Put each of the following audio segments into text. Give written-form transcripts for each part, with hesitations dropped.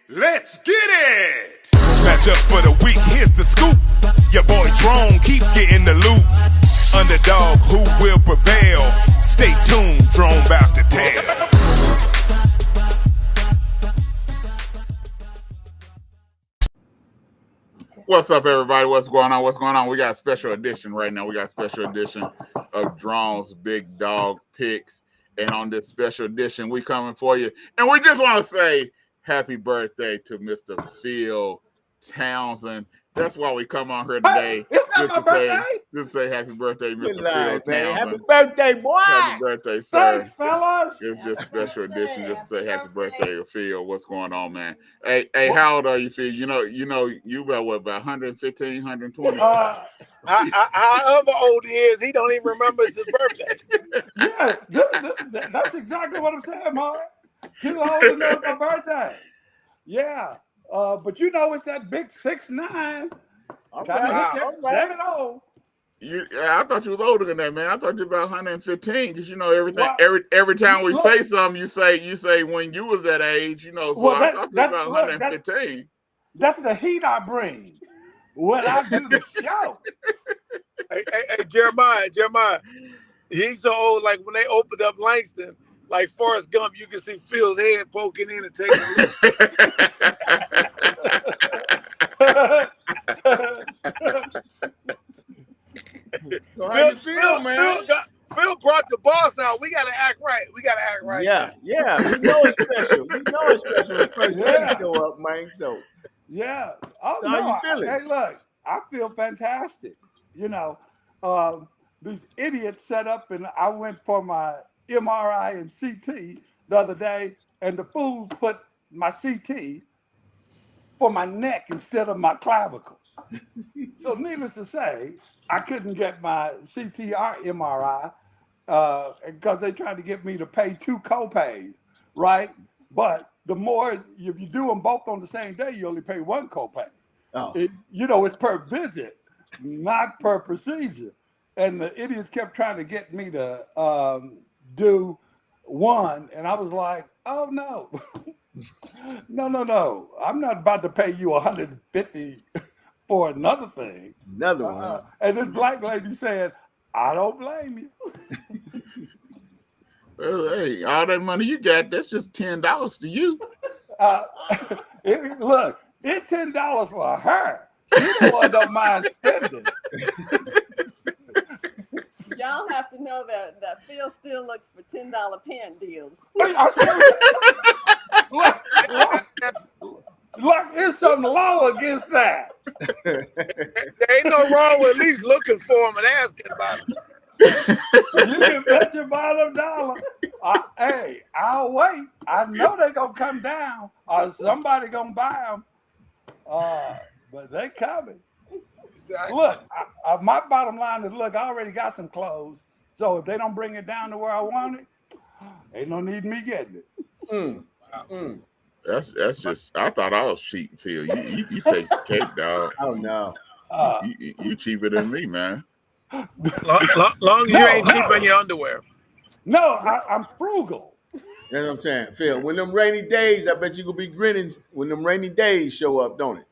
Let's get it! Match up for the week, here's the scoop. Your boy Drone keep getting the loot. Underdog, who will prevail? Stay tuned, Drone about to tell. What's up, everybody? What's going on? What's going on? We got a special edition right now. We got a special edition of Drone's Big Dog Picks. And on this special edition, we coming for you. And we just want to say happy birthday to Mr. Phil Townsend. That's why we come on here today. It's not my birthday. Just say happy birthday, Mr. Phil Man. Townsend. Happy birthday, boy. Happy birthday, sir. Thanks, fellas. It's just a special edition just to say happy birthday, Phil. What's going on, man? Hey, how old are you, Phil? You about what, about 115, 120? However old he is, he don't even remember it's his birthday. Yeah, that's exactly what I'm saying, Mark. Too old to know my birthday. Yeah, but it's that big 6'9". Trying to hit that 7-0. I thought you was older than that, man. I thought you were about 115 because everything. Every time we say something, you say when you was that age, So I thought you was about 115. That's the heat I bring when I do the show. Hey, Jeremiah, he's so old. Like when they opened up Langston, like Forrest Gump, you can see Phil's head poking in and taking a So how you feel, man? Phil brought the boss out. We gotta act right. Yeah. We know it's special. When the first day show up, man. So yeah. So how you feeling? Hey, look, I feel fantastic. These idiots set up, and I went for my MRI and CT the other day, and the fools put my CT for my neck instead of my clavicle. So needless to say, I couldn't get my CT or MRI because they tried to get me to pay 2 copays, right? But the more, if you do them both on the same day, you only pay 1 copay. Oh. It's per visit, not per procedure. And the idiots kept trying to get me to do 1, and I was like, oh, no. No. I'm not about to pay you $150 for another thing. Another one. And this black lady said, I don't blame you. Well, hey, all that money you got, that's just $10 to you. Look, it's $10 for her. She the one don't mind spending. Y'all have to know that Phil still looks for $10 pen deals. Look, there's some law against that. There ain't no wrong with at least looking for him and asking about him. You can bet your bottom dollar. Hey, I'll wait. I know they're going to come down or somebody going to buy them. But they coming. Exactly. Look, my bottom line is, look, I already got some clothes. So if they don't bring it down to where I want it, ain't no need me getting it. That's just. I thought I was cheating, Phil. You take the cake, dog. Oh no. You cheaper than me, man. Long as you ain't cheap in your underwear. No, I'm frugal. You know what I'm saying, Phil? When them rainy days, I bet you gonna be grinning when them rainy days show up, don't it?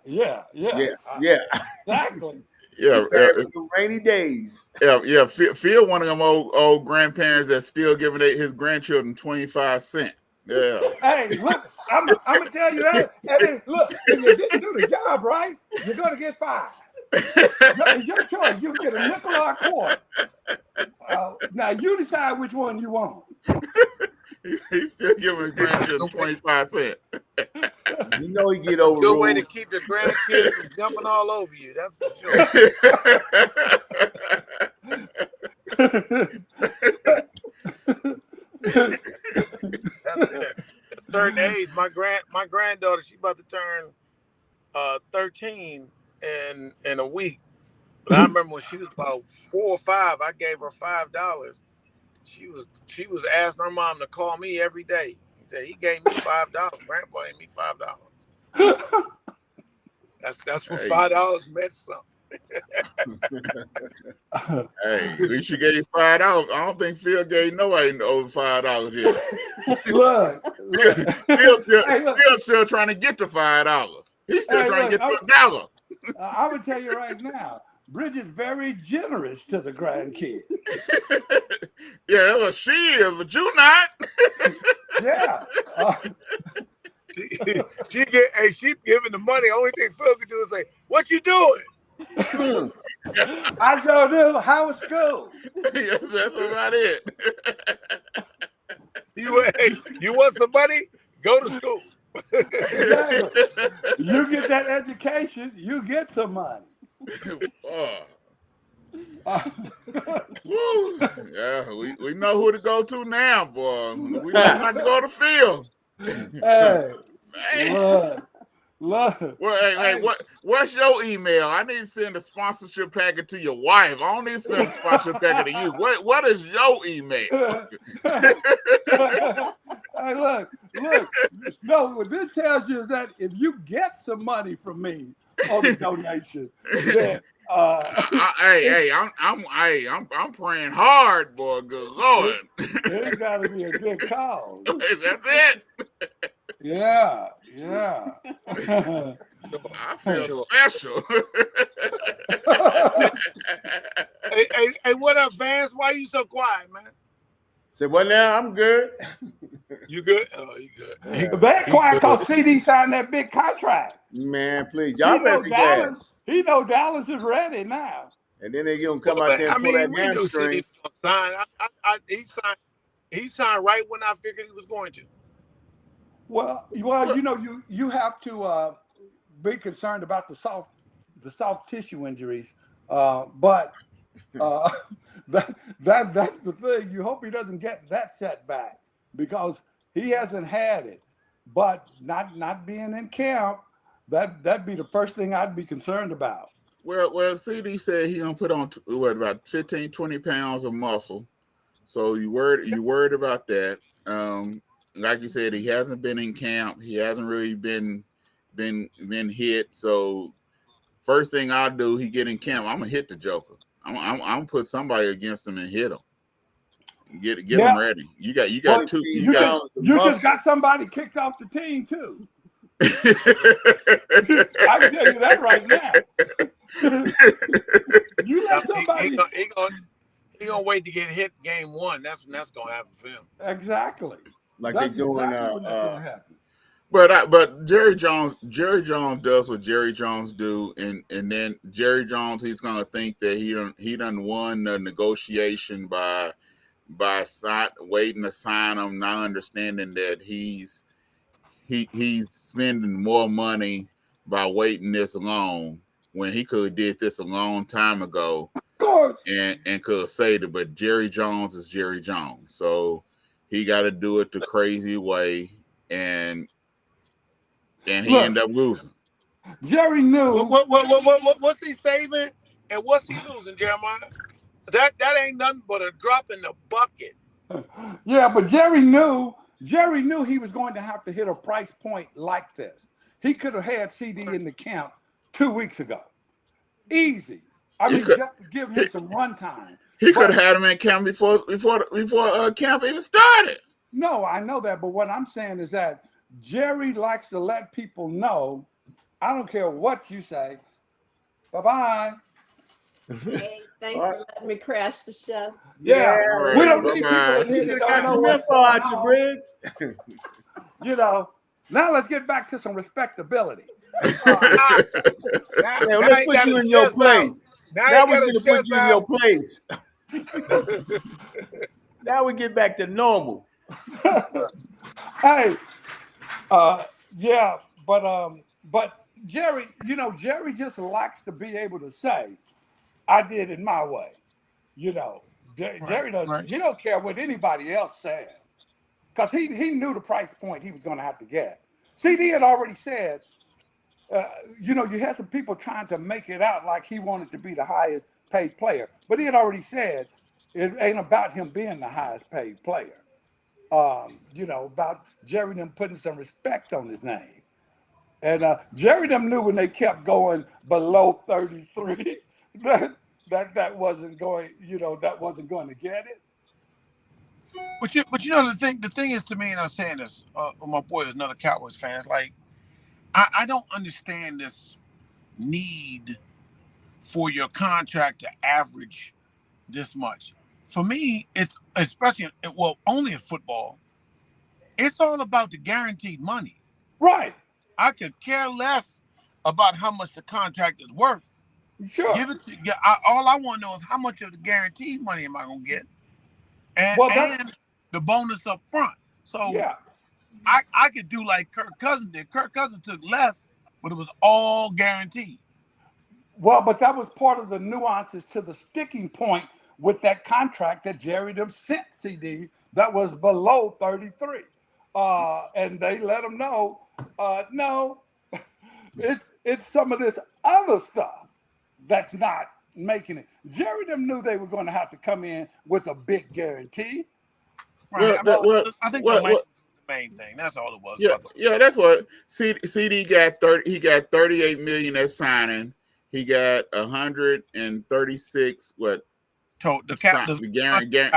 Yeah. Exactly. Yeah. The rainy days. Yeah. Phil, one of them old grandparents that's still giving his grandchildren 25 cents. Yeah. Hey, look, I'm gonna tell you that. And then, look, if you didn't do the job right, you're gonna get fired. It's your choice. You can get a nickel or a quarter. Now you decide which one you want. He's still giving his grandchildren 25 cents. You know he get over. Good way to keep your grandkids from jumping all over you. That's for sure. That's it. At a certain age, my granddaughter, she's about to turn 13 in a week. But I remember when she was about 4 or 5, I gave her $5. She was asking her mom to call me every day. He gave me $5. Grandpa gave me $5. That's what $5 meant something. Hey, at least you gave $5. I don't think Phil gave nobody over $5 yet. Look. Phil's still trying to get to $5. He's still trying to get to $1. I would tell you right now, Bridget's very generous to the grandkids. Yeah, well, she is, but you not. Yeah. She giving the money. Only thing Phil can do is say, "What you doing?" I sure do. How was school? Yes, that's about it. You want some money? Go to school. Exactly. You get that education, you get some money. Woo. Yeah, we know who to go to now, boy. We know not to go to Phil. Hey, Man. look. Well, hey, what's your email? I need to send a sponsorship packet to your wife. I don't need to send a sponsorship packet to you. What is your email? Hey, look. No, what this tells you is that if you get some money from me on the donation, then I'm praying hard, boy. Good Lord. It's got to be a good cause. That's it. Yeah. I feel special. Hey, what up, Vance? Why you so quiet, man? Say, well, now I'm good. You good? Oh, you good. That quiet because CD signed that big contract. Man, please. Y'all better be glad. He know Dallas is ready now. And then they gonna come out there and pull that hamstring. He signed right when I figured he was going to. Well, you have to be concerned about the soft tissue injuries, but that's the thing. You hope he doesn't get that setback because he hasn't had it. But not being in camp, that'd be the first thing I'd be concerned about. Well, CD said he gonna put on about 15, 20 pounds of muscle. So you worried about that. Like you said, he hasn't been in camp. He hasn't really been hit. So first thing I'll do, he get in camp, I'm gonna hit the Joker. I'm gonna put somebody against him and hit him. Get him ready. You got two. You just got somebody kicked off the team too. I can tell you that right now. You let somebody. He gonna wait to get hit game one. That's gonna happen for him. Exactly. Like they're doing. But Jerry Jones does what Jerry Jones do, and then Jerry Jones, he's gonna think that he done won the negotiation by waiting to sign him, not understanding that he's spending more money by waiting this long when he could have did this a long time ago. Of course. And could have saved it, but Jerry Jones is Jerry Jones, so he got to do it the crazy way, and he ended up losing. Jerry knew what's he saving and what's he losing, Jeremiah? That ain't nothing but a drop in the bucket. Yeah, but Jerry knew he was going to have to hit a price point like this. He could have had CD in the camp 2 weeks ago. Easy. I mean, just to give him some run time. He could have had him in camp before camp even started. No, I know that, but what I'm saying is that Jerry likes to let people know, I don't care what you say. Bye-bye. Hey, thanks for letting me crash the show. Yeah. Right, We don't need people in here that don't know what's going on. You know, now let's get back to some respectability. Let's put you in your place. Now we're going to put you in your place. Now we get back to normal. Hey, yeah, but Jerry, Jerry just likes to be able to say, I did it my way. Jerry doesn't. Right. He don't care what anybody else says, because he knew the price point he was going to have to get. CD had already said, you had some people trying to make it out like he wanted to be the highest paid player, but he had already said it ain't about him being the highest paid player. About Jerry them putting some respect on his name. And Jerry them knew when they kept going below 33 that wasn't going, that wasn't going to get it. But you know the thing is to me, and I'm saying this, my boy is another Cowboys fan. It's like I don't understand this need for your contract to average this much. For me, it's especially only in football. It's all about the guaranteed money. Right. I could care less about how much the contract is worth. Sure. Give it to all I want to know is how much of the guaranteed money am I going to get, and the bonus up front. So yeah, I could do like Kirk Cousins did. Kirk Cousins took less, but it was all guaranteed. Well, but that was part of the nuances to the sticking point with that contract that Jerry them sent CD that was below 33. And they let him know, no, it's some of this other stuff that's not making it. Jerry them knew they were going to have to come in with a big guarantee. Right. I think the main thing. That's all it was. Yeah, that's what CD got 30. He got 38 million at signing. He got 136. What? The guarantee.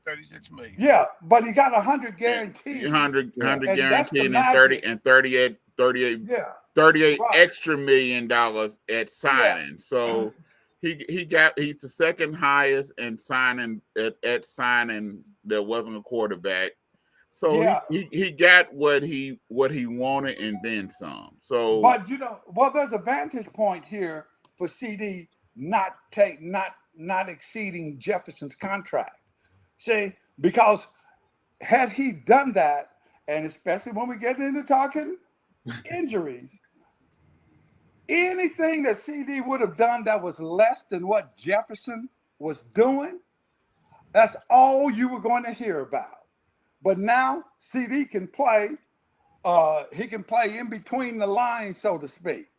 36 million. Yeah, but he got 100 guaranteed. 100 guaranteed and 38 extra $1 million at signing. Yeah. So he's the second highest in signing at signing that wasn't a quarterback. So he got what he wanted and then some. So but there's a vantage point here for CD not exceeding Jefferson's contract. See, because had he done that, and especially when we get into talking injuries, anything that CD would have done that was less than what Jefferson was doing, that's all you were going to hear about. But now CD can play. He can play in between the lines, so to speak,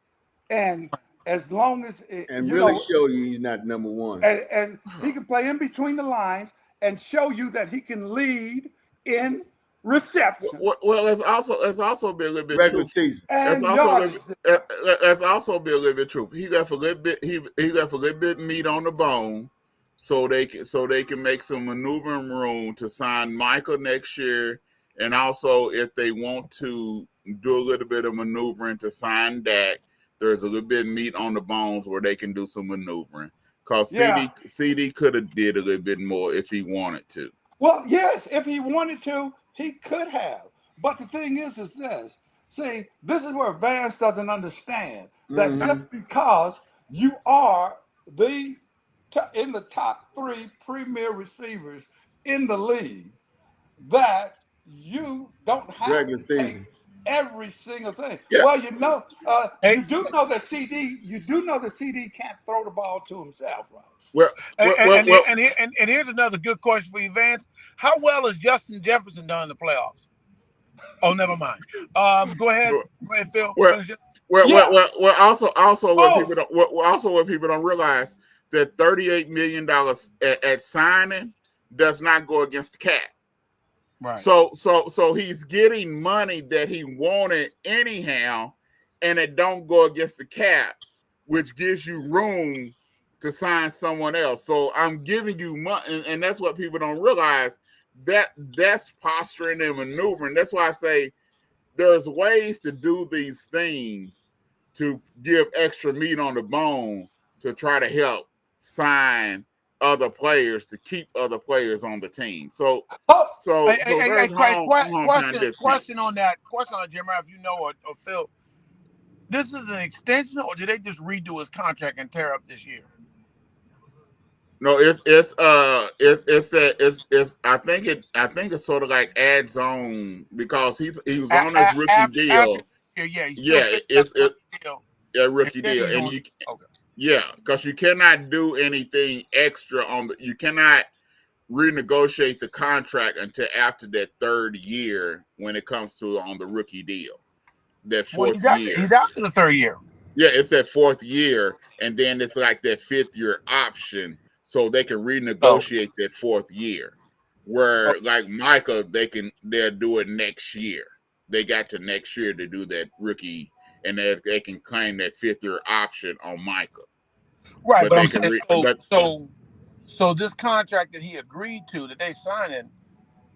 and as long as show you he's not number one, and he can play in between the lines and show you that he can lead in reception. Well, it's also be a little bit regular true. Season. That's also be a little bit true. He left a little bit. He left a little bit meat on the bone, so they can make some maneuvering room to sign Michael next year, and also if they want to do a little bit of maneuvering to sign Dak, there's a little bit of meat on the bones where they can do some maneuvering. Because CD could have did a little bit more if he wanted to. Well, yes, if he wanted to, he could have. But the thing is this. See, this is where Vance doesn't understand that just because you are in the top 3 premier receivers in the league, that you don't have regular to season. Every single thing. Yeah. Well, you do know that CD can't throw the ball to himself, right? And here's another good question for you, Vance. How well has Justin Jefferson done in the playoffs? Oh, never mind. Go ahead, Phil. What people don't realize that $38 million at signing does not go against the cap. Right. So he's getting money that he wanted anyhow, and it don't go against the cap, which gives you room to sign someone else. So I'm giving you money, and that's what people don't realize. That's posturing and maneuvering. That's why I say there's ways to do these things to give extra meat on the bone to try to help sign other players to keep other players on the team. So there's question on that, Jim, if you know or Phil. This is an extension, or did they just redo his contract and tear up this year? No, I think it's sort of like adds on because he was on his rookie deal. Rookie deal, and because you cannot do anything extra you cannot renegotiate the contract until after that third year when it comes to on the rookie deal. That fourth year. He's after the third year. Yeah, it's that fourth year, and then it's like that fifth year option, so they can renegotiate that fourth year. Where like Michael, they'll do it next year. They got to next year to do that rookie and they can claim that 5th-year option on Micah. Right, but they I'm can saying so this contract that he agreed to that they signing,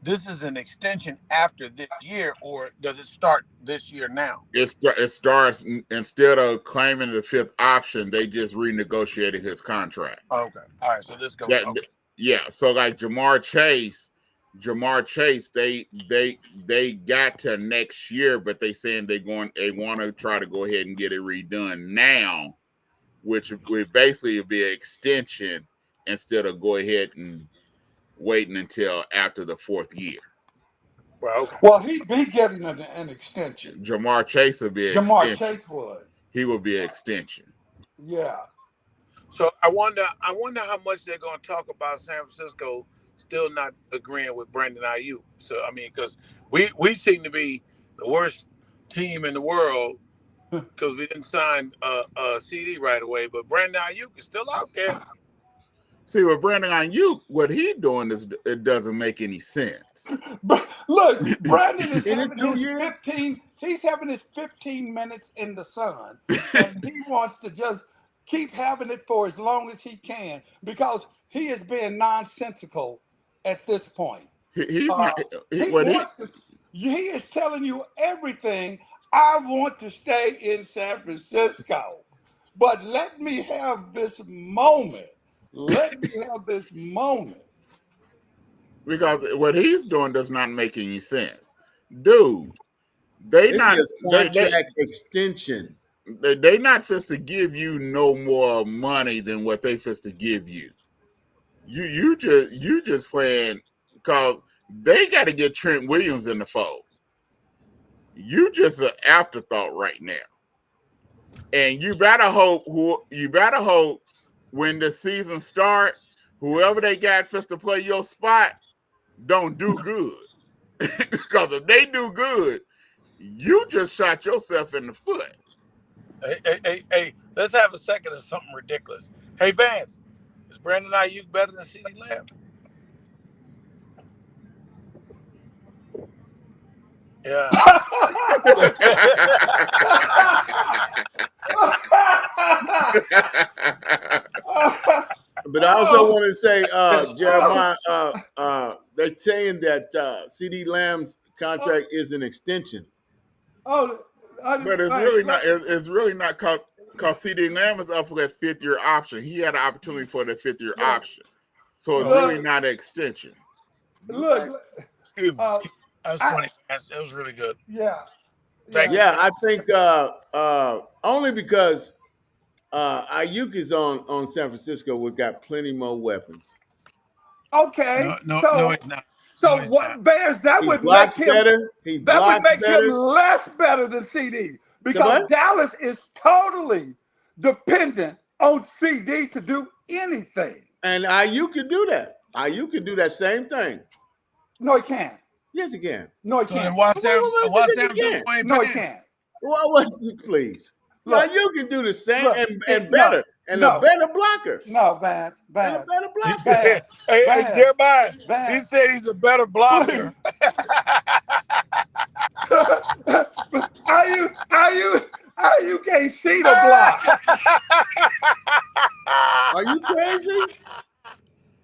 this is an extension after this year, or does it start this year now? It starts, instead of claiming the 5th option, they just renegotiated his contract. Okay, all right. So this goes. Yeah. So like Jamar Chase, they got to next year, but they saying they want to try to go ahead and get it redone now, which would basically be an extension instead of go ahead and waiting until after the 4th year. Well, okay. Well, he'd be getting an extension. Jamar Chase would be an extension. Chase would. He would be an extension. Yeah. So I wonder how much they're going to talk about San Francisco still not agreeing with Brandon Ayuk. So I mean, because we seem to be the worst team in the world because we didn't sign a CD right away, but Brandon Ayuk is still out there. See, with Brandon Ayuk, what he's doing it doesn't make any sense. Look, Brandon is having his 15. He's having his 15 minutes in the sun, and he wants to just keep having it for as long as he can because he is being nonsensical at this point. He is telling you everything. I want to stay in San Francisco, but let me have this moment. Let me have this moment. Because what he's doing does not make any sense. Dude, contract extension. They not supposed to give you no more money than what they supposed to give you. You just playing because they got to get Trent Williams in the fold. You just an afterthought right now. And you better hope when the season start, whoever they got supposed to play your spot don't do good. Because if they do good, you just shot yourself in the foot. Hey, let's have a second of something ridiculous. Hey, Vance, is Brandon Ayuk better than CeeDee Lamb? Yeah. But I also want to say, Jeremiah, they're saying that CeeDee Lamb's contract is an extension. But it's really not. It's really not because CeeDee Lamb is up for that 5th-year option. He had an opportunity for that 5th-year option, so it's really not an extension. Look, that was funny. It was really good. Yeah. Yeah, I think only because Ayuk is on San Francisco. We've got plenty more weapons. Okay. No, it's not. So what, Bears? That would make him better. That would make him less better than CD because Dallas is totally dependent on CD to do anything. And Ayuk could do that. Ayuk could do that same thing. No, he can't. Yes, he can. No, he can't. Why Sam No, he can't. Well, please. Look, you can do the same and better. And no. a better blocker. No, Vance. And a better blocker. Hey, Jeremiah, he said he's a better blocker. You can't see the block. Are you crazy?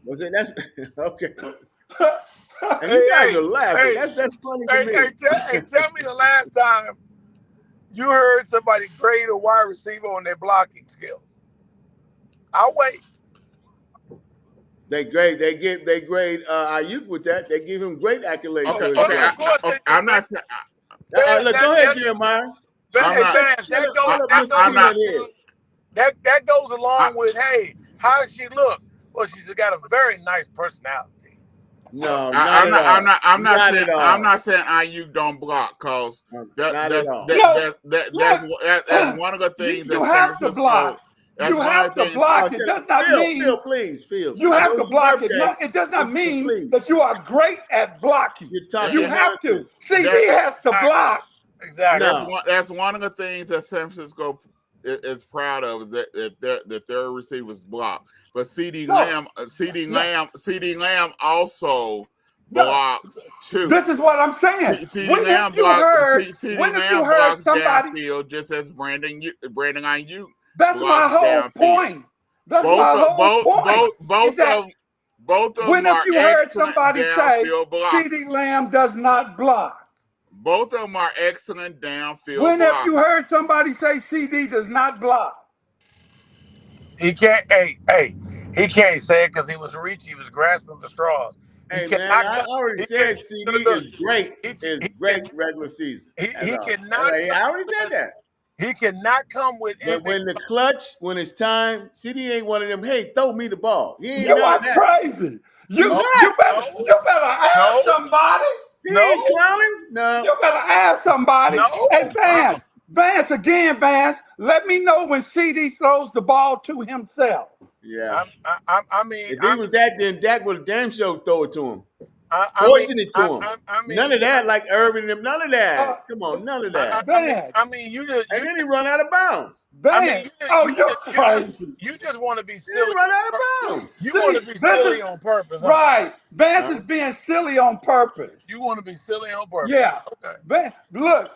Was it? That's okay. And you guys are laughing. That's funny to me. Tell me the last time you heard somebody grade a wide receiver on their blocking skills. I'll wait. They grade Ayuk with that. They give him great accolades. Okay. I'm not saying. Look, go ahead, Jeremiah. That goes along with, hey, how does she look? Well, she's got a very nice personality. No, I'm not saying Ayuk don't block because that's one of the things you have to block. You have to block. It does not mean. Phil. You have to block it. No, it does not mean that you are great at blocking. You have to. CD has to block. Exactly. That's one of the things that San Francisco is proud of, is that their receivers block. But CD Lamb also blocks 2. This is what I'm saying. CeeDee When Lamb have you heard? CeeDee When have Lamb you heard blocks somebody? downfield just as Brandon Ayuk That's my blocks whole downfield. point. That's my whole point. Both of When them have are you heard excellent somebody say downfield blockers. CeeDee Lamb does not block? Both of them are excellent downfield When have blockers. you heard somebody say CD does not block? He can't. Hey, he can't say it because he was reaching. He was grasping for straws. Hey man, I already said CD is great. Is great regular season. He cannot. I already said that. He cannot come with. But when the clutch, when it's time, CD ain't one of them. Hey, throw me the ball. He ain't You none are of that. crazy. You better ask somebody. He ain't clowning. No. You better ask somebody. No. Hey, Vance, let me know when CD throws the ball to himself. Yeah. I mean, if he was that, then Dak would damn sure throw it to him. Forcing it to him. I mean, none of that, like Irvin and them. None of that. Come on, none of that. I mean, you just. And then he run out of bounds. You're crazy. You just want to be He silly. run out of bounds. You want to be silly on purpose. Right. Vance is being silly on purpose. You want to be silly on purpose. Yeah. Okay. Look,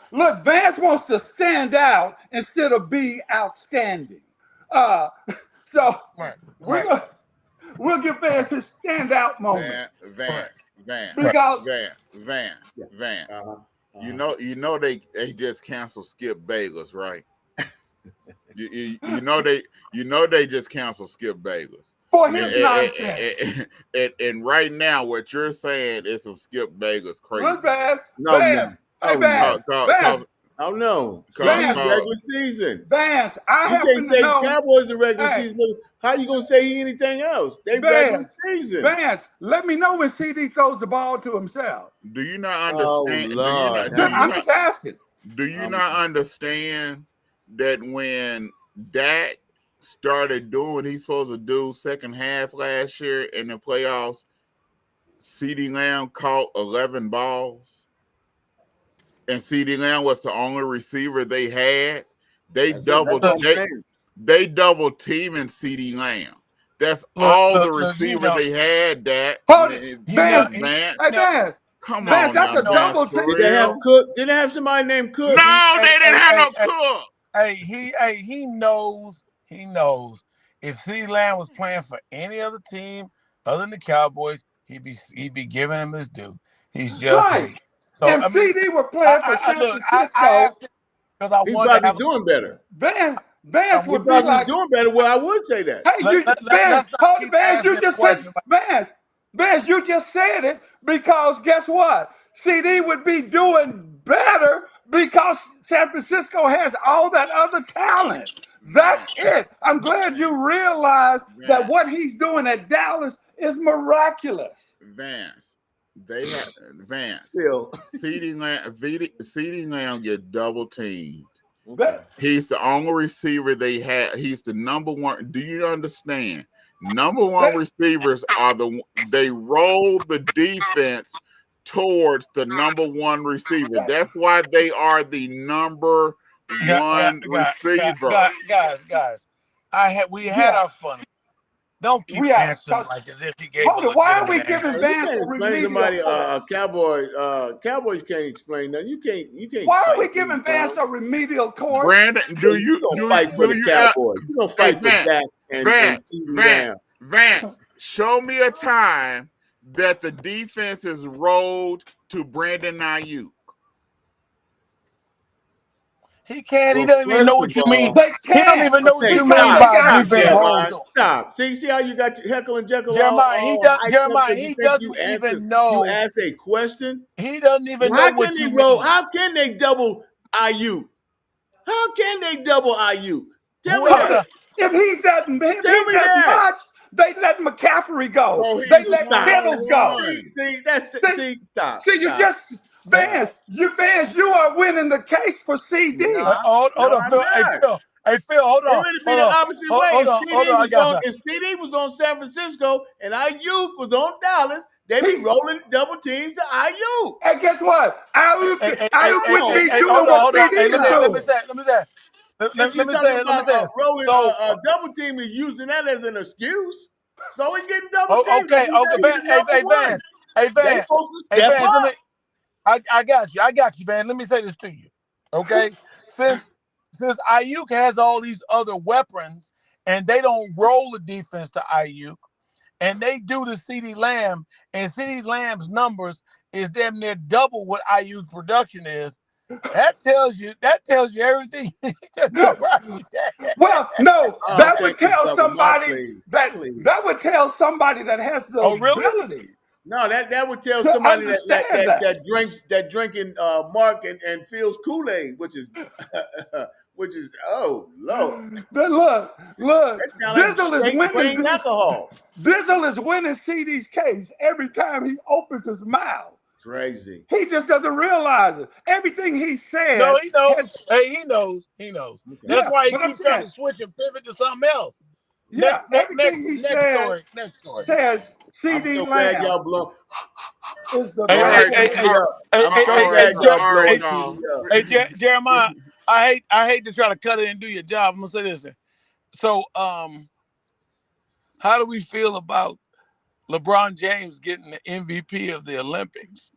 Vance wants to stand out instead of be outstanding. So we'll give Vance his standout moment. Vance. You know they just canceled Skip Bayless, right? you know they just canceled Skip Bayless for his nonsense. And right now, what you're saying is some Skip Bayless crazy. Look, Vance. No. Vance. Oh no! Regular season. Vance, I you happen can't to say know. Cowboys are regular season. How you gonna say anything else? They regular season. Vance, let me know when CD throws the ball to himself. Do you not understand? I'm just asking. Do you not understand that when Dak started doing what he's supposed to do second half last year in the playoffs, CeeDee Lamb caught 11 balls? And CeeDee Lamb was the only receiver they had. They double teaming CeeDee Lamb. That's all the receiver they had. That Vance, come Vance, on, that's now, a double team. Did they have Cook? Did they have somebody named Cook? No, they didn't have no Cook. He knows. He knows if CeeDee Lamb was playing for any other team other than the Cowboys, he'd be giving him his due. He's just right. So, if CD were playing for San Francisco, because I want to be doing better. Vance would be like doing better. Well, I would say that. Vance, Vance, you just said it because guess what? CD would be doing better because San Francisco has all that other talent. That's it. I'm glad you realize that what he's doing at Dallas is miraculous. Vance. They have Vance. CeeDee Lamb get double teamed. Okay. He's the only receiver they had. He's the number one. Do you understand? Number one receivers they roll the defense towards the number one receiver. That's why they are the number one receiver. Guys. We had our fun. Don't keep answering like as if he gave. Hold on, why are we giving Vance a remedial course? Cowboys can't explain that. You can't. Why are we giving Vance a remedial course? Brandon, do you fight for the Cowboys? You don't fight for Dak and Vance, show me a time that the defense is rolled to Brandon Ayuk. He can't. He doesn't even know what you mean. He don't even know what you mean by defense rolled. Stop. See how you got Heckle and Jekyll. Jeremiah, he doesn't even know. You ask a question. He doesn't even know what you mean. How can they double Ayuk? How can they double Ayuk? Tell me that. If he's that much, they let McCaffrey go. They let Kittles go. Stop. See, you just. Vance, you are winning the case for CD. Hold on, Phil. Hey, Phil, hold on. It would be the opposite way. If CD was on San Francisco and Ayuk was on Dallas, they be rolling double teams to Ayuk. And guess what? Ayuk would be doing what CD is doing. Let me say. Rolling a double team is using that as an excuse. So he's getting double teamed. Okay, Vance. Hey, They Vance. supposed to Hey, step Vance. up. I got you. I got you, man. Let me say this to you, okay? since Ayuk has all these other weapons and they don't roll the defense to Ayuk, and they do to CeeDee Lamb, and CeeDee Lamb's numbers is damn near double what Ayuk's production is. That tells you everything you need to know right there. Well, no, I don't that think would he tell doubled Mark, somebody please. that would tell somebody that has the Oh, really? ability No, that would tell to somebody understand that. that drinking Mark and feels Kool-Aid, which is oh Lord. But look, That sounds like straight plain alcohol. Dizzle is winning CD's case every time he opens his mouth. Crazy. He just doesn't realize it. Everything he said No, he knows. has, Hey, he knows. He knows. Okay. That's yeah, why he but I'm keeps trying saying, to switch and pivot to something else. yeah, everything he Next said story. Next story. says I'm CD so glad Lamb y'all blow. is the Hey, All hey, right, best. hey, hey, all hey, I'm hey, so hey, right, hey, glad y'all all right, blowing y'all. CD up. hey, Jeremiah. I hate to try to cut it and do your job. I'm gonna say this. So, how do we feel about LeBron James getting the MVP of the Olympics?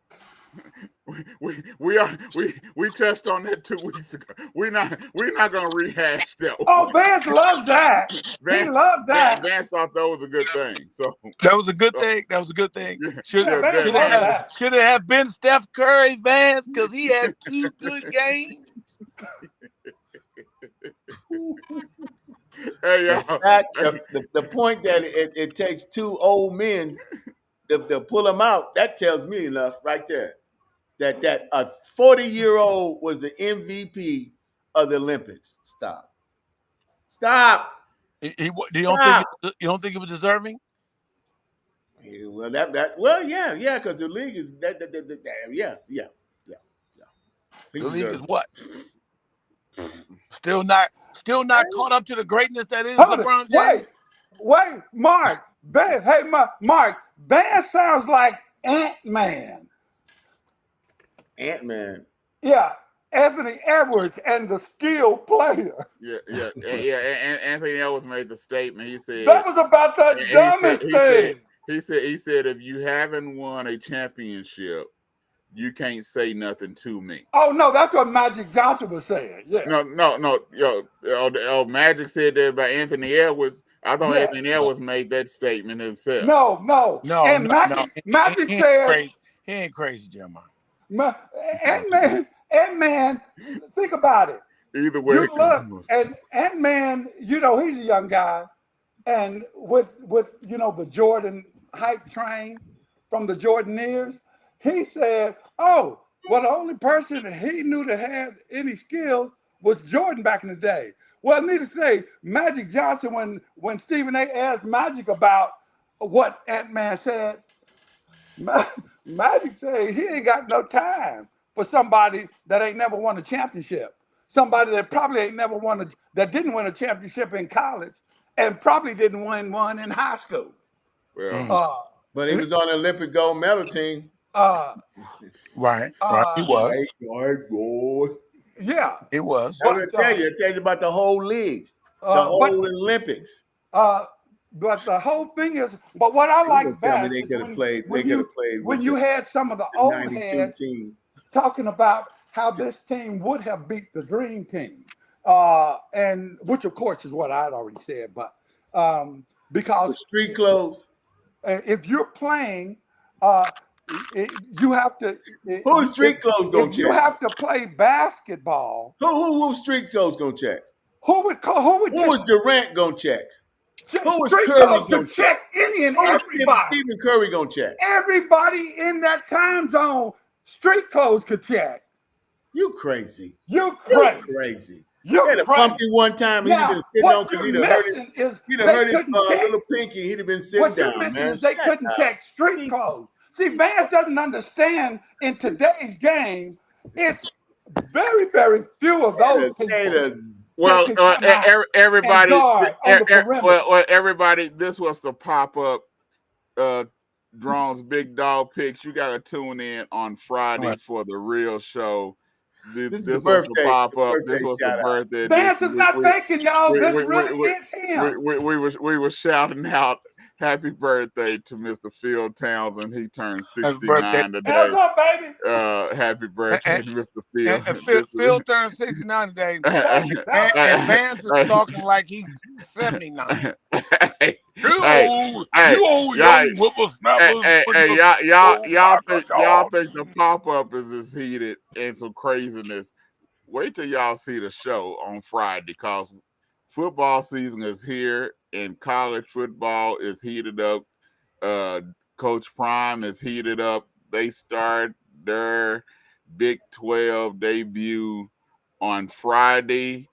We touched on that 2 weeks ago. We're not gonna rehash that. Oh, Vance loves that. He loves that. Vance thought that was a good thing. So That was a good thing. That was a good thing. Should Yeah, Vance Vance, loves that. it have been Steph Curry, Vance, because he had 2 good games. hey The y'all. fact, the point that it takes two old men to pull them out, that tells me enough right there. That a 40-year-old was the MVP of the Olympics. Stop. You Stop. don't think it was deserving? Yeah, yeah, because the league is yeah. He The league is deserves what? Still not caught up to the greatness that is Hold it. LeBron James. Wait, Mark. Hey, Mark. Vance sounds like Ant-Man. Ant-Man. Yeah, Anthony Edwards and the skilled player. Yeah. Anthony Edwards made the statement. He said That was about the dumbest thing. he said if you haven't won a championship, you can't say nothing to me. Oh no, that's what Magic Johnson was saying. Yeah. No. Magic said that about Anthony Edwards. I thought Yeah. Anthony Edwards made that statement himself. No. And Magic said, He ain't crazy, Jeremiah. Ant-Man, think about it. Either way, You it look, goes. and Ant-Man, he's a young guy. And with the Jordan hype train from the Jordanaires, he said, oh, well, the only person that he knew that had any skill was Jordan back in the day. Well, needless to say, Magic Johnson, when Stephen A. asked Magic about what Ant-Man said, Magic said he ain't got no time for somebody that ain't never won a championship. Somebody that probably ain't never that didn't win a championship in college and probably didn't win one in high school. Well, But he was on the Olympic gold medal team. Right. He was. Right, boy. Yeah. He was. I was gonna tell you. It tells you about the whole league, the whole Olympics. But the whole thing is, but what I like best they is could have played. They could have played when you had some of the old heads team talking about how this team would have beat the Dream Team, and which of course is what I'd already said. But because with street clothes. If you're playing, you have to. Who's street clothes gonna if check? you have to play basketball, Who street clothes gonna check? Who would was Durant gonna check? Who was street Curry clothes gonna to check any and Who was everybody? Stephen Curry gonna check? Everybody in that time zone, street clothes could check. You crazy? You crazy? He had a pumpkin one time. He'd have been sitting on because he'd have hurt his little pinky. He'd have been sitting down. What you're missing is they couldn't check street clothes. See, Vance doesn't understand in today's game. It's very, very few of those people. Well, everybody, everybody, this was the pop-up Drone's Big Dog Picks. You got to tune in on Friday for the real show. This was the pop-up. This was the birthday. Vance is not faking, y'all. This really is him. We were shouting out Happy birthday to Mr. Phil Townsend. He turned Happy birthday. 69 today. Hands up, baby. Happy birthday to Mr. Phil. And Phil turned 69 today. Thank you. And Vance is talking like he's 79. Hey, You old young whippersnappers. y'all think the pop-up is as heated and some craziness. Wait till y'all see the show on Friday, because football season is here and college football is heated up. Coach Prime is heated up. They start their Big 12 debut on Friday,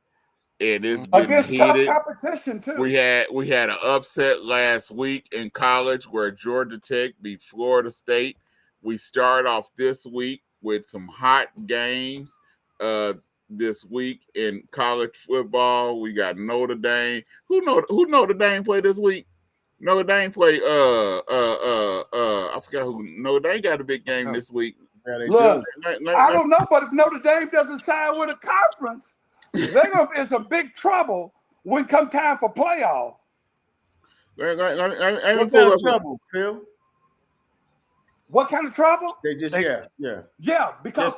and it's getting Against heated. tough competition too. We had an upset last week in college where Georgia Tech beat Florida State. We start off this week with some hot games. This week in college football, we got Notre Dame. Who Notre Dame play this week? Notre Dame play I forgot who. Notre Dame got a big game this week. Yeah, they Look, do. I don't know, but if Notre Dame doesn't sign with a conference, they're gonna be in some big trouble when come time for playoff. What kind of trouble, Phil? What kind of trouble? They just Yeah, because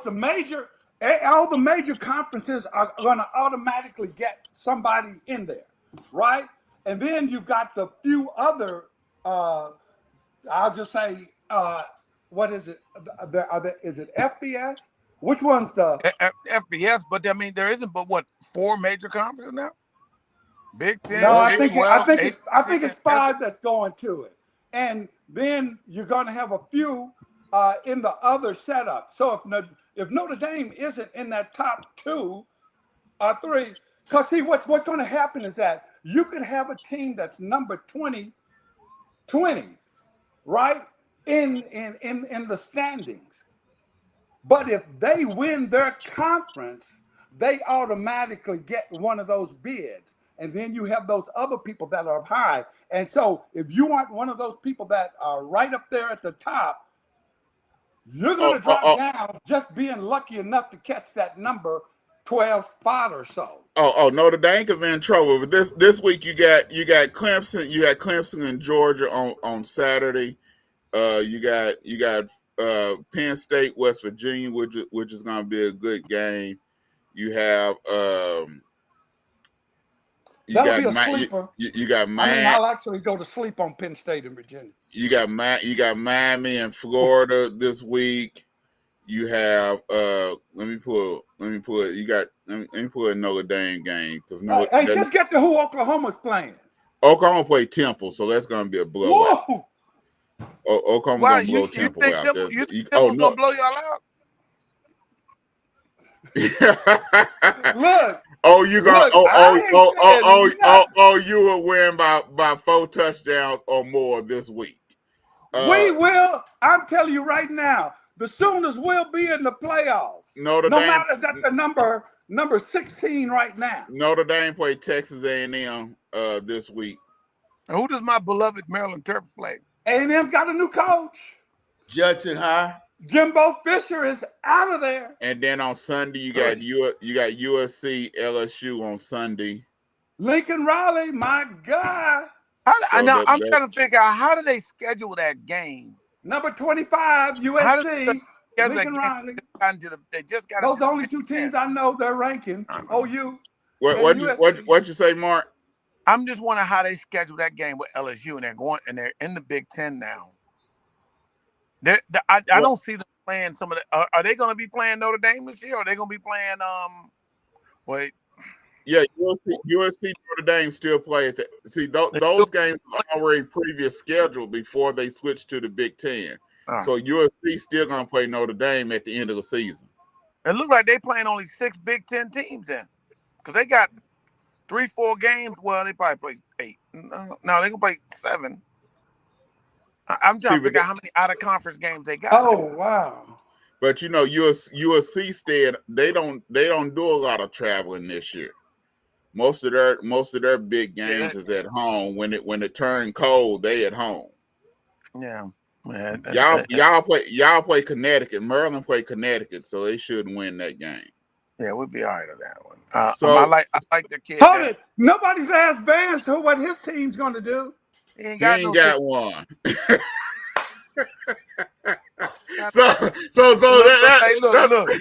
all the major conferences are gonna automatically get somebody in there, right? And then you've got the few other, I'll just say, what is it? Is it FBS? Which one's the FBS? But I mean, there isn't but what, 4 major conferences now? Big 10. No, Big 12, I think it's 5 that's going to it, and then you're going to have a few in the other setup. So if Notre Dame isn't in that top 2 or 3, because see what's going to happen is that you could have a team that's number 20, right, in the standings, but if they win their conference, they automatically get one of those bids. And then you have those other people that are high. And so if you aren't one of those people that are right up there at the top, you're going to drop down just being lucky enough to catch that number 12 spot or so. Notre Dame could be in trouble. But this week you got Clemson. You got Clemson in Georgia on Saturday. You got Penn State, West Virginia, which is going to be a good game. You have That'll be a sleeper. You got Miami. I mean, I'll actually go to sleep on Penn State in Virginia. You got Miami and Florida this week. You have let me pull it. You got let me pull a Notre Dame game because just get to who Oklahoma's playing. Oklahoma play Temple, so that's going to be a blowout. Whoa! Oklahoma's going to blow Temple out. You think Temple's going to blow y'all Look. out? You will win by 4 touchdowns or more this week. We will. I'm telling you right now, the Sooners will be in the playoffs. No matter that the number 16 right now. Notre Dame play Texas A&M this week. And who does my beloved Maryland Terps play? A&M's got a new coach. Judson High. Jimbo Fisher is out of there. And then on Sunday you got USC LSU on Sunday. Lincoln Riley, my God. I'm trying to figure out, how do they schedule that game? Number 25, USC. Lincoln Riley. They just got those only 2 teams I know they're ranking. OU. What you say, Mark? I'm just wondering how they schedule that game with LSU, and they're in the Big Ten now. I don't see them playing some of the. Are they going to be playing Notre Dame this year? Or are they going to be playing? Wait. Yeah, USC Notre Dame still play. Those games are already previous scheduled before they switch to the Big Ten. So USC still going to play Notre Dame at the end of the season. It looks like they playing only 6 Big Ten teams then, because they got 3-4 games. Well, they probably play 8. No, they're going to play 7. I'm trying to figure out how many out of conference games they got. Oh wow! But USC said they don't do a lot of traveling this year. Most of their big games is at home. When it turned cold, they at home. Yeah, man. Y'all play Connecticut. Maryland play Connecticut, so they should win that game. Yeah, we'll be all right on that one. I like the kid. Hold it. Nobody's asked Vance what his team's going to do. He ain't He got ain't no got ticket. one. Got- so Look.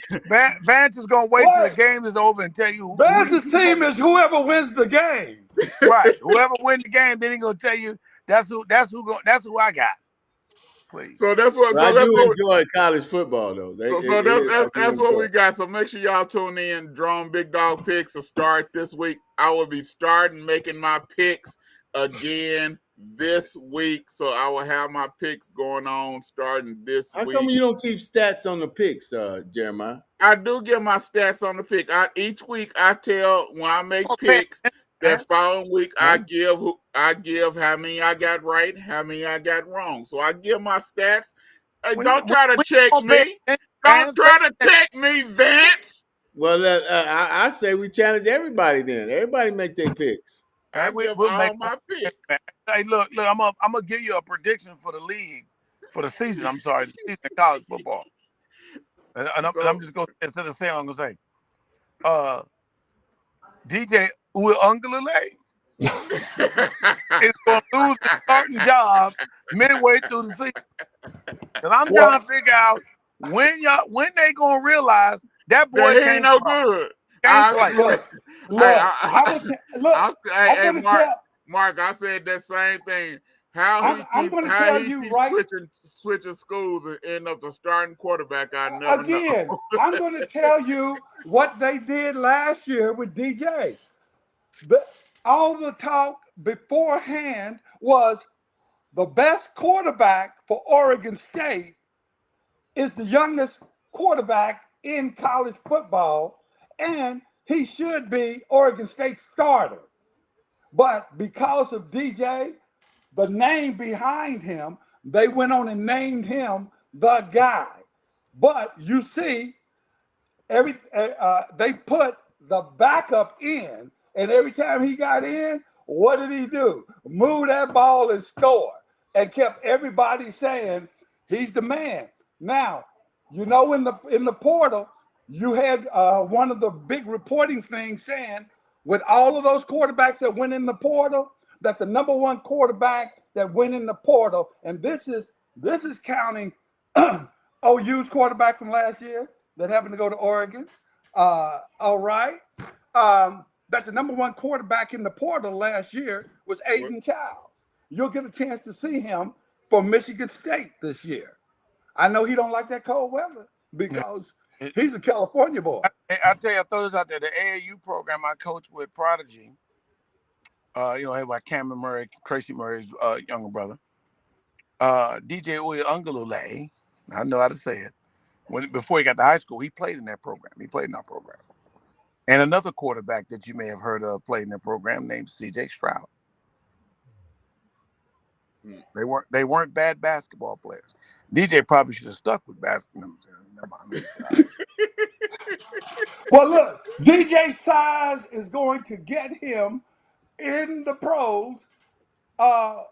Vance is gonna wait till the What? game is over and tell you who Vance's team is whoever wins the game. right. Whoever win the game, then he gonna tell you that's who I got. Please. So that's what. But So I that's do what. enjoy college football, though. So that's what we got. So make sure y'all tune in. Drone Big Dog Picks will start this week. I will be starting making my picks again this week. So I will have my picks going on starting this How week. come you don't keep stats on the picks, Jeremiah? I do get my stats on the pick. Each week I tell when I make picks. That following week, I give how many I got right, how many I got wrong. So I give my stats. Don't try to check me. Don't try to check me, Vance. Well, I say we challenge everybody then. Everybody make their picks. I give all my picks. Hey, look, I'm gonna give you a prediction for the league, for the season. I'm sorry, the season of college football. And I'm just going to, instead of saying, I'm going to say, DJ Uiagalelei is going to lose his starting job midway through the season. And I'm trying to figure out when they going to realize that boy ain't no good. Can't play. Marc, I said that same thing. How he switching schools and end up the starting quarterback, I never know. I'm going to tell you what they did last year with DJ. All the talk beforehand was the best quarterback for Oregon State is the youngest quarterback in college football, and he should be Oregon State's starter. But because of DJ, the name behind him, they went on and named him the guy. But you see, they put the backup in, and every time he got in, what did he do? Move that ball and score, and kept everybody saying he's the man. Now, you know, in the portal, you had one of the big reporting things saying, with all of those quarterbacks that went in the portal, that the number one quarterback that went in the portal, and this is counting OU's quarterback from last year that happened to go to Oregon. All right. That the number one quarterback in the portal last year was Aiden Child. You'll get a chance to see him for Michigan State this year. I know he don't like that cold weather because he's a California boy. I tell you, I throw this out there. The AAU program I coached with Prodigy, head by Cameron Murray, Tracy Murray's younger brother, DJ Uiagalelei, I know how to say it. Before he got to high school, he played in that program. He played in our program. And another quarterback that you may have heard of played in that program named C.J. Stroud. They weren't bad basketball players. DJ probably should have stuck with basketball. Well, look, DJ size is going to get him in the pros a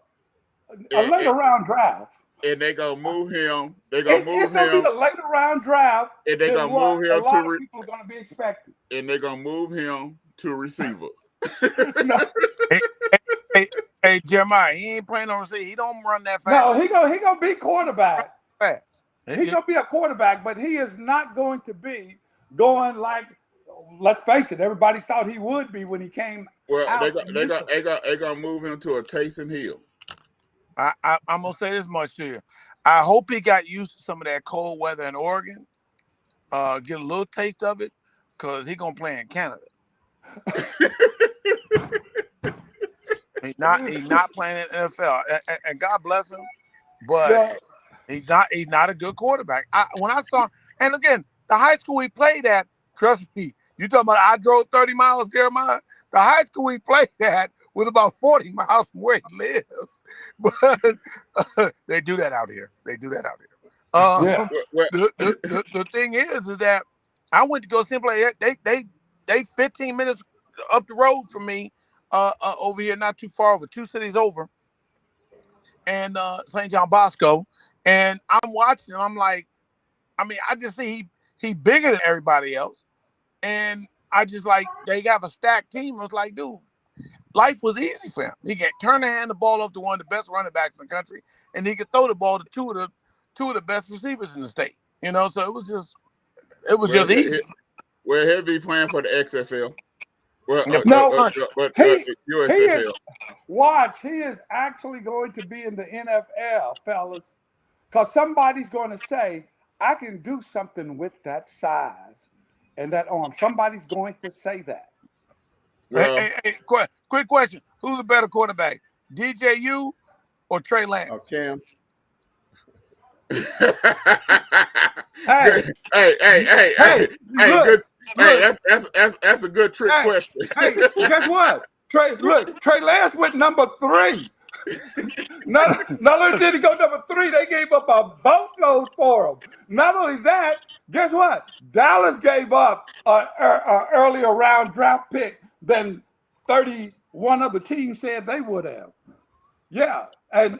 later round draft. And they gonna move him. It's gonna be a later round draft. And they gonna move him a lot of people are gonna be expecting. And they're gonna move him to receiver. Hey, Jeremiah, he ain't playing on receiver. He don't run that fast. No, he gonna be quarterback. Fast. He's gonna be a quarterback, but he is not going to be going like. Let's face it. Everybody thought he would be when he came. Well, out they gonna move him to a Taysom Hill. I'm gonna say this much to you. I hope he got used to some of that cold weather in Oregon. Get a little taste of it, because he's gonna play in Canada. He's not playing in the NFL, and God bless him, but he's not a good quarterback. When I saw, and again, the high school he played at, trust me, you talking about I drove 30 miles, Jeremiah? The high school he played at was about 40 miles from where he lives. But they do that out here. The thing is that I went to go see him play. They 15 minutes up the road from me, over here, not too far over, 2 cities over, and St. John Bosco. And I'm watching him. I'm like, I just see he bigger than everybody else. And I just like, they got a stacked team. I was like, dude, life was easy for him. He could turn the hand the ball off to one of the best running backs in the country, and he could throw the ball to two of the best receivers in the state. You know, so it was just easy. Well, he'll be playing for the XFL. Well, No, he USFL. he is actually going to be in the NFL, fellas, because somebody's going to say, I can do something with that size and that arm. Somebody's going to say that. Well, Hey, quick question. Who's a better quarterback, DJU or Trey Lance? Oh, Cam. Hey, good. Hey, that's a good trick question. Hey, guess what? Trey Lance went number 3. Not only did he go number 3, they gave up a boatload for him. Not only that, guess what? Dallas gave up an earlier round draft pick than 31 other teams said they would have. Yeah, and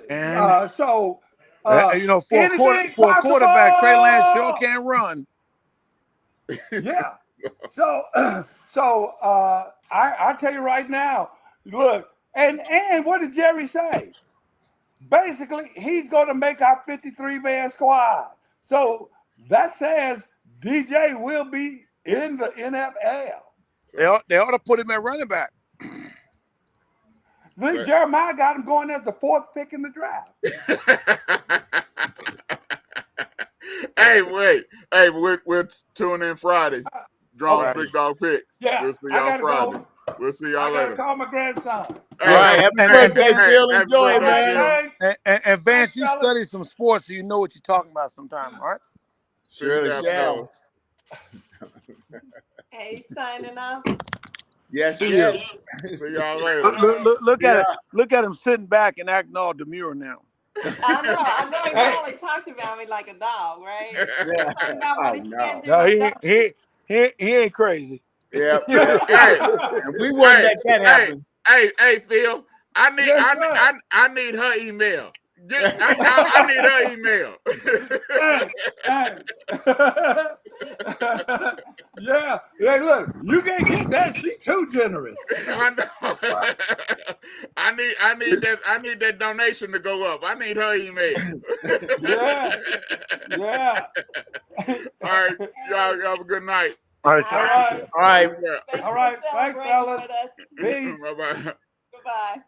so you know, for a quarterback, Trey Lance sure can't run. Yeah. So I tell you right now, look, and what did Jerry say? Basically, he's going to make our 53-man squad. So that says DJ will be in the NFL. They ought to put him at running back. Look, Jeremiah got him going as the 4th pick in the draft. Hey, we'll tune in Friday. Drawing Big Dog Picks. Yeah, we'll see y'all Friday. We'll see y'all later. I gotta call my grandson. All right, happy birthday, Phil. Enjoy it, man. And Vance, you study some sports, so you know what you're talking about sometime, all right? Surely shall. Hey, signing off. Yes, See y'all later. Look at him sitting back and acting all demure now. I know he probably talked about me like a dog, right? Yeah. He ain't crazy. Yeah. We wouldn't let that happen. Hey, Phil. I need her email. I need her email. Yeah. Hey, look, you can't get that. She's too generous. I know. I need that donation to go up. I need her email. Yeah. All right, y'all have a good night. All right. All right. Thanks, Thanks, fellas. Peace. Bye-bye. Goodbye.